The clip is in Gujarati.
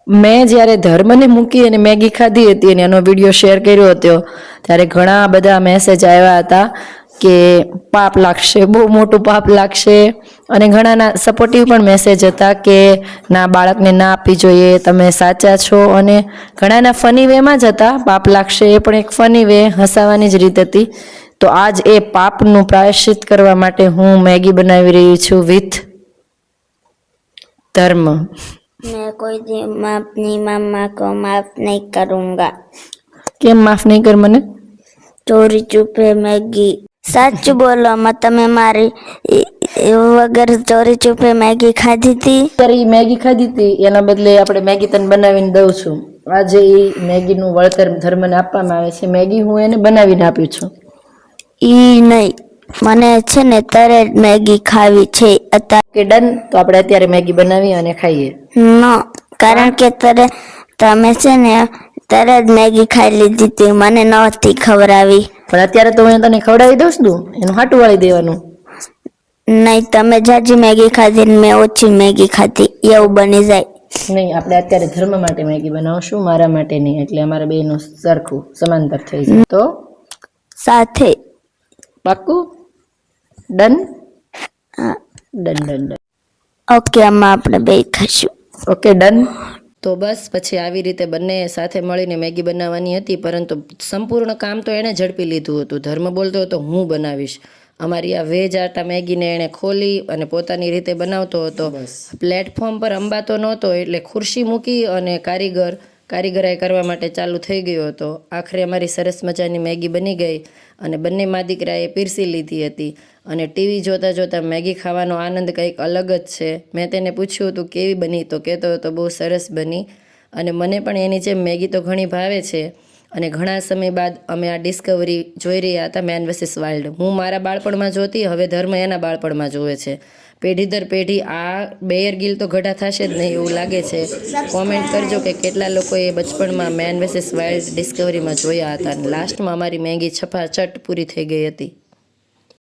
મેં જ્યારે ધર્મને મૂકી અને મેગી ખાધી હતી અને એનો વિડીયો શેર કર્યો હતો ત્યારે ઘણા બધા મેસેજ આવ્યા હતા કે પાપ લાગશે, બહુ મોટું પાપ લાગશે. અને ઘણાના સપોર્ટિવ પણ મેસેજ હતા કે ના, બાળકને ના આપવી જોઈએ, તમે સાચા છો. અને ઘણાના ફની વેમાં જ હતા, પાપ લાગશે એ પણ એક ફની વે, હસાવાની જ રીત હતી. તો આજ એ પાપનું પ્રાયશ્ચિત કરવા માટે હું મેગી બનાવી રહી છું વિથ ધર્મ. मैं कोई दिन अपनी मम्मा को माफ नहीं करूंगा. કેમ માફ નહીં કર મને? ચોરી ચૂપે મેગી. સાચું બોલો, તમે મારી વગર ચોરી ચૂપે મેગી ખાધી હતી? ત્યારે એ મેગી ખાધી હતી, એના બદલે આપણે મેગી તને બનાવીને દઉં છું. આજે એ મેગીનું વળતર ધર્મને આપવામાં આવે છે. મેગી હું એને બનાવીને આપ્યું છું. ઈ નહીં, મને છે ને તરે મેગી ખાવી છે અત્યારે. કે ડન, તો આપણે અત્યારે મેગી બનાવી અને ખાઈએ. ન, કારણ કે તમે છે ને તરત મેગી ખાઈ લીધી હતી, મને નહોતી ખવડાવી. પણ અત્યારે તો હું તને ખવડાવી દઉં છું, એનું હાટું વાળી દેવાનું. નહીં, તમે જાજી મેગી ખાધી ને મેં ઓછી મેગી ખાધી, એવું બની જાય. નહીં, આપણે અત્યારે ધર્મ માટે મેગી બનાવશું, મારા માટે નહીં. એટલે અમારા બેનું સરખું સમાંતર થઈ જાય. તો સાથે પાક્કું? Done? Done done done. Okay, આમાં આપણે બે ખાશું. Okay, done. તો બસ પછી આવી રીતે બંને સાથે મળીને મેગી બનાવવાની હતી, પરંતુ સંપૂર્ણ કામ તો એણે ઝડપી લીધું હતું. ધર્મ બોલતો હતો હું બનાવીશ. અમારી આ વેજ આટા મેગીને એણે ખોલી અને પોતાની રીતે બનાવતો હતો. પ્લેટફોર્મ પર અંબાતો નહોતો, એટલે ખુરશી મૂકી અને કારીગરાઈ કરવા માટે ચાલુ થઈ ગયો હતો. આખરે અમારી સરસ મજાની મેગી બની ગઈ અને બંને મા દીકરાએ પીરસી લીધી હતી. અને ટીવી જોતાં જોતાં મેગી ખાવાનો આનંદ કંઈક અલગ જ છે. મેં તેને પૂછ્યું હતું કેવી બની, તો કહેતો હતો બહુ સરસ બની. અને મને પણ એની જેમ મેગી તો ઘણી ભાવે છે. અને ઘણા સમય બાદ અમે આ ડિસ્કવરી જોઈ રહ્યા હતા, મેન વર્સિસ વાઇલ્ડ. હું મારા બાળપણમાં જોતી, હવે ધર્મ એના બાળપણમાં જોવે છે. પેઢી દર પેઢી આ બેયર ગિલ તો ઘટા થશે જ નહીં એવું લાગે છે. કોમેન્ટ કરજો કે કેટલા લોકોએ બચપણમાં મેન વર્સિસ વાઇલ્ડ ડિસ્કવરીમાં જોયા હતા. અને લાસ્ટમાં અમારી મેગી છપાચટ પૂરી થઈ ગઈ હતી.